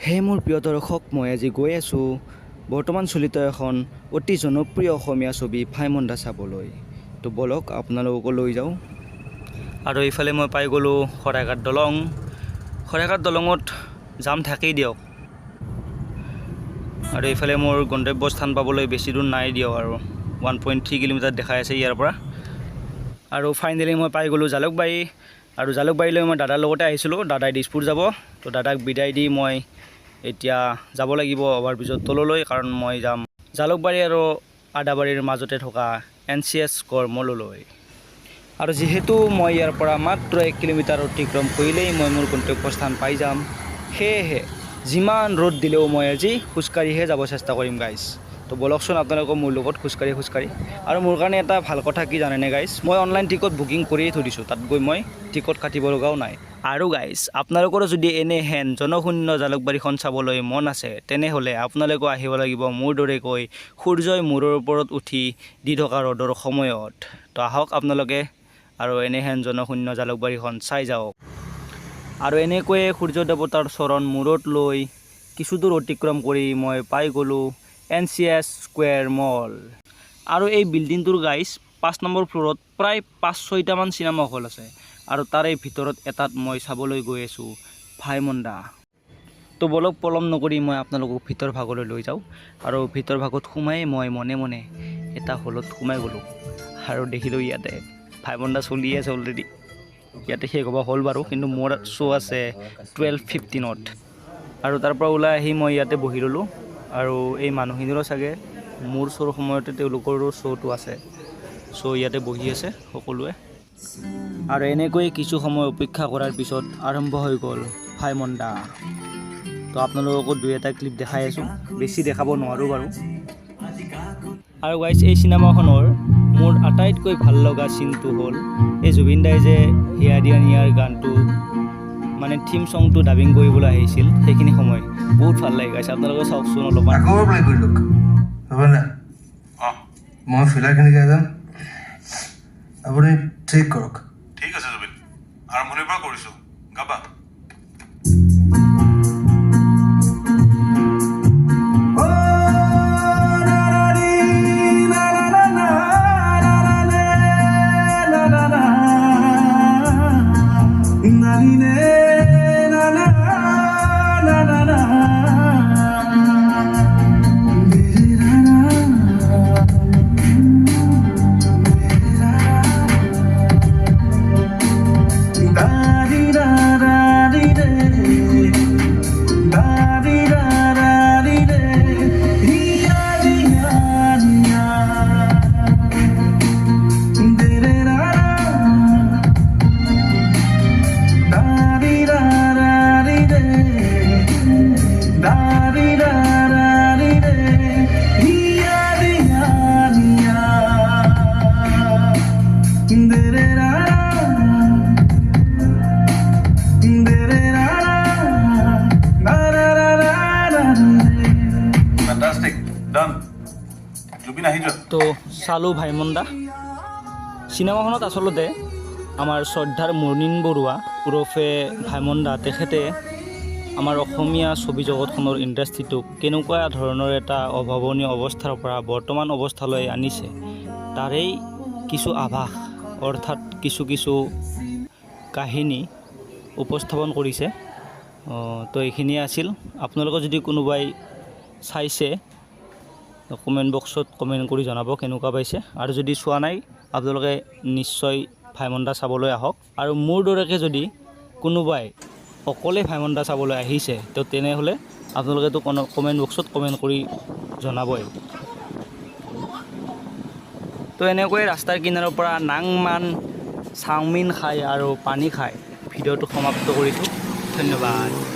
হে মোৰ প্ৰিয় দৰ্শক, মই আজি গৈ আছোঁ বৰ্তমান চলিত এখন অতি জনপ্ৰিয় অসমীয়া ছবি ভাইমন্দা চাবলৈ। তো বলক আপোনালোককো লৈ যাওঁ। আৰু এইফালে মই পাই গ'লোঁ শৰাইঘাট দলং। শৰাইঘাট দলঙত জাম থাকেই দিয়ক। আৰু এইফালে মোৰ গন্তব্যস্থান পাবলৈ বেছি দূৰ নাই দিয়ক, আৰু 1.3 কিলোমিটাৰ দেখাই আছে ইয়াৰ পৰা। আৰু ফাইনেলি মই পাই গ'লোঁ জালুকবাৰী। আৰু জালুকবাৰীলৈ মই দাদাৰ লগতে আহিছিলোঁ। দাদাই দিছপুৰ যাব, তো দাদাক বিদায় দি মই এতিয়া যাব লাগিব অভাৰব্ৰিজৰ তললৈ, কাৰণ মই যাম জালুকবাৰী আৰু আদাবাৰীৰ মাজতে থকা NCS গড়মূললৈ। আৰু যিহেতু মই ইয়াৰ পৰা মাত্ৰ 1 কিলোমিটাৰ অতিক্ৰম কৰিলেই মই মোৰ গন্তব্যস্থান পাই যাম, সেয়েহে যিমান ৰ'দ দিলেও মই আজি খোজকাঢ়িহে যাব চেষ্টা কৰিম গাইজ। তো বলকচোন আপোনালোকক মোৰ লগত খোজকাঢ়ি। আৰু মোৰ কাৰণে এটা ভাল কথা কি জানেনে গাইজ, মই অনলাইন টিকট বুকিং কৰিয়ে থৈ দিছোঁ, তাত গৈ মই টিকট কাটিব লগাও নাই। আৰু গাইজ, আপোনালোকৰো যদি এনেহেন জনশূন্য জালুকবাৰীখন চাবলৈ মন আছে, তেনেহ'লে আপোনালোকে আহিব লাগিব মোৰ দৰেকৈ সূৰ্যই মূৰৰ ওপৰত উঠি দি থকা ৰ'দৰ সময়ত। তো আহক আপোনালোকে আৰু এনেহেন জনশূন্য জালুকবাৰীখন চাই যাওক। আৰু এনেকৈয়ে সূৰ্য দেৱতাৰ চৰণ মূৰত লৈ কিছু দূৰ অতিক্ৰম কৰি মই পাই গ'লোঁ NCS স্কুৱেৰ মল। আৰু এই বিল্ডিংটোৰ গাইজ 5 নম্বৰ ফ্ল'ৰত প্ৰায় 5-6টামান চিনেমা হল আছে, আৰু তাৰে ভিতৰত এটাত মই চাবলৈ গৈ আছোঁ ভাইমন্দা। তো বলক পলম নকৰি মই আপোনালোকক ভিতৰ ভাগলৈ লৈ যাওঁ। আৰু ভিতৰ ভাগত সোমাই মই মনে মনে এটা হলত সোমাই গ'লোঁ, আৰু দেখিলোঁ ইয়াতে ভাইমন্দা চলি আছে অলৰেডি। ইয়াতে শেষ হ'ব হ'ল বাৰু, কিন্তু মোৰ শ্ব' আছে 12:15ত। আৰু তাৰ পৰা ওলাই আহি মই ইয়াতে বহি ল'লোঁ। আৰু এই মানুহখিনিৰো চাগে মোৰ শ্ব'ৰ সময়তে তেওঁলোকৰো শ্ব'টো আছে, চ' ইয়াতে বহি আছে সকলোৱে। আৰু এনেকৈ কিছু সময় অপেক্ষা কৰাৰ পিছত আৰম্ভ হৈ গ'ল ভাইমন্দা। তো আপোনালোককো 2-এটা ক্লিপ দেখাই আছোঁ, বেছি দেখাব নোৱাৰোঁ বাৰু। আৰু গাইজ, এই চিনেমাখনৰ মোৰ আটাইতকৈ ভাল লগা চিনটো হ'ল এই জুবিন দাই যে হিয়া দিয়া নিয়াৰ গানটো মানে থিম ছংটো ডাবিং কৰিবলৈ আহিছিল, সেইখিনি সময় বহুত ভাল লাগে গাইজ। আপোনালোকে চাওকচোন অলপমান। মই ফিলাৰখিনি গাই যাম, আপুনি ঠিক কৰক। ঠিক আছে জুবিন, আৰম্ভণিৰ পৰা কৰিছোঁ, গাবা। তো চালোঁ ভাইমন্দা। চিনেমাখনত আচলতে আমাৰ শ্ৰদ্ধাৰ মুনীন বৰুৱা ওৰফে ভাইমন্দা, তেখেতে আমাৰ অসমীয়া ছবি জগতখনৰ ইণ্ডাষ্ট্ৰিটোক কেনেকুৱা ধৰণৰ এটা অভাৱনীয় অৱস্থাৰ পৰা বৰ্তমান অৱস্থালৈ আনিছে, তাৰেই কিছু আভাস, অৰ্থাৎ কিছু কাহিনী উপস্থাপন কৰিছে। তো এইখিনিয়ে আছিল। আপোনালোকে যদি কোনোবাই চাইছে, কমেণ্ট বক্সত কমেণ্ট কৰি জনাব কেনেকুৱা পাইছে। আৰু যদি চোৱা নাই, আপোনালোকে নিশ্চয় ভাইমন্দা চাবলৈ আহক। আৰু মোৰ দৰেকৈ যদি কোনোবাই অকলে ভাইমন্দা চাবলৈ আহিছে, তো তেনেহ'লে আপোনালোকেতো কমেণ্ট বক্সত কমেণ্ট কৰি জনাবই। তো এনেকৈ ৰাস্তাৰ কিনাৰৰ পৰা নাংমান চাওমিন খাই আৰু পানী খাই ভিডিঅ'টো সমাপ্ত কৰিছোঁ। ধন্যবাদ।